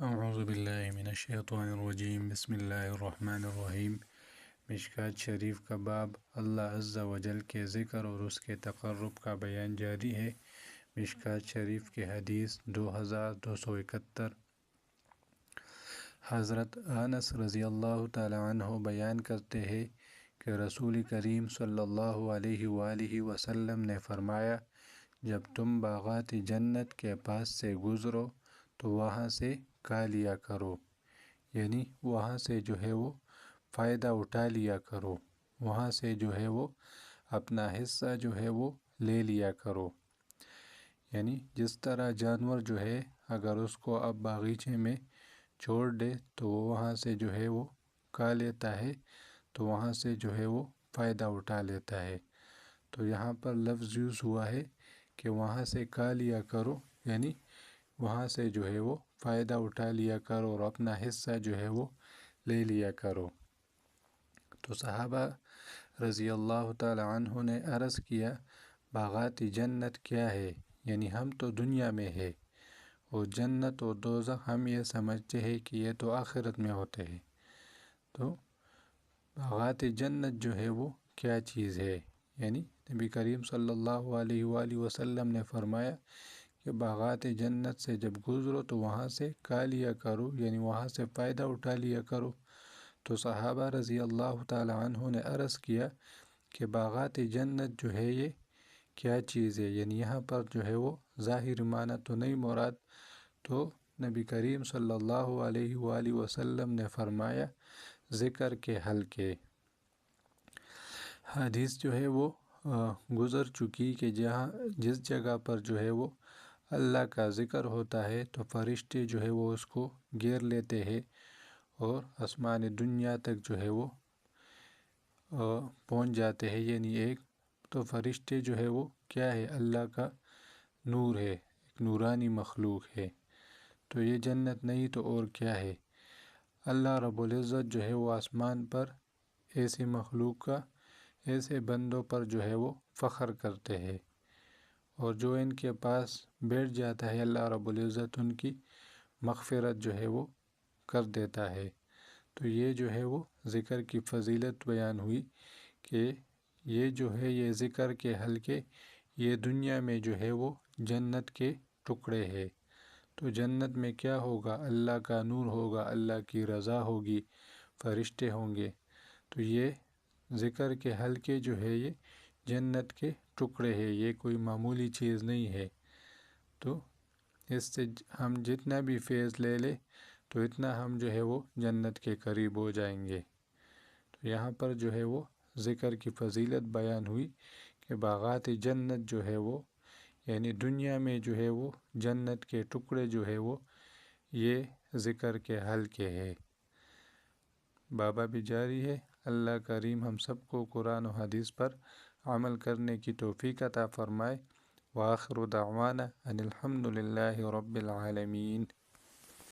اعوذ باللہ من الشیطان الرجیم بسم اللہ الرحمن الرحیم۔ مشکوٰۃ شریف کا باب اللہ عز و جل کے ذکر اور اس کے تقرب کا بیان جاری ہے۔ مشکوٰۃ شریف کی حدیث 2271۔ حضرت انس رضی اللہ تعالی عنہ بیان کرتے ہیں کہ رسول کریم صلی اللہ علیہ وآلہ وسلم نے فرمایا، جب تم باغات جنت کے پاس سے گزرو تو وہاں سے کھا لیا کرو، یعنی وہاں سے جو ہے وہ فائدہ اٹھا لیا کرو، وہاں سے جو ہے وہ اپنا حصہ جو ہے وہ لے لیا کرو۔ یعنی جس طرح جانور جو ہے اگر اس کو اب باغیچے میں چھوڑ دے تو وہ وہاں سے جو ہے وہ کھا لیتا ہے، تو وہاں سے جو ہے وہ فائدہ اٹھا لیتا ہے۔ تو یہاں پر لفظ یوز ہوا ہے کہ وہاں سے کھا لیا کرو، یعنی وہاں سے جو ہے وہ فائدہ اٹھا لیا کرو اور اپنا حصہ جو ہے وہ لے لیا کرو۔ تو صحابہ رضی اللہ تعالی عنہ نے عرض کیا، باغات جنت کیا ہے؟ یعنی ہم تو دنیا میں ہے اور جنت اور دوزخ ہم یہ سمجھتے ہیں کہ یہ تو آخرت میں ہوتے ہیں، تو باغات جنت جو ہے وہ کیا چیز ہے؟ یعنی نبی کریم صلی اللہ علیہ وآلہ وسلم نے فرمایا کہ باغات جنت سے جب گزرو تو وہاں سے کھا لیا کرو، یعنی وہاں سے فائدہ اٹھا لیا کرو۔ تو صحابہ رضی اللہ تعالی عنہ نے عرض کیا کہ باغات جنت جو ہے یہ کیا چیز ہے؟ یعنی یہاں پر جو ہے وہ ظاہر معنی تو نہیں مراد۔ تو نبی کریم صلی اللہ علیہ وآلہ وسلم نے فرمایا، ذکر کے حلقے۔ حدیث جو ہے وہ گزر چکی کہ جس جگہ پر جو ہے وہ اللہ کا ذکر ہوتا ہے تو فرشتے جو ہے وہ اس کو گھیر لیتے ہیں اور آسمان دنیا تک جو ہے وہ پہنچ جاتے ہیں۔ یعنی ایک تو فرشتے جو ہے وہ کیا ہے؟ اللہ کا نور ہے، ایک نورانی مخلوق ہے۔ تو یہ جنت نہیں تو اور کیا ہے؟ اللہ رب العزت جو ہے وہ آسمان پر ایسی مخلوق کا، ایسے بندوں پر جو ہے وہ فخر کرتے ہیں، اور جو ان کے پاس بیٹھ جاتا ہے اللہ رب العزت ان کی مغفرت جو ہے وہ کر دیتا ہے۔ تو یہ جو ہے وہ ذکر کی فضیلت بیان ہوئی کہ یہ جو ہے یہ ذکر کے حلقے، یہ دنیا میں جو ہے وہ جنت کے ٹکڑے ہے۔ تو جنت میں کیا ہوگا؟ اللہ کا نور ہوگا، اللہ کی رضا ہوگی، فرشتے ہوں گے۔ تو یہ ذکر کے حلقے جو ہے یہ جنت کے ٹکڑے ہے، یہ کوئی معمولی چیز نہیں ہے۔ تو اس سے ہم جتنا بھی فیض لے لیں تو اتنا ہم جو ہے وہ جنت کے قریب ہو جائیں گے۔ تو یہاں پر جو ہے وہ ذکر کی فضیلت بیان ہوئی کہ باغات جنت جو ہے وہ، یعنی دنیا میں جو ہے وہ جنت کے ٹکڑے جو ہے وہ یہ ذکر کے حلقے ہے۔ بابا بھی جاری ہے۔ اللہ کریم ہم سب کو قرآن و حدیث پر عمل کرنے کی توفیق عطا فرمائے۔ وآخر دعوانا ان الحمد للہ رب العالمین۔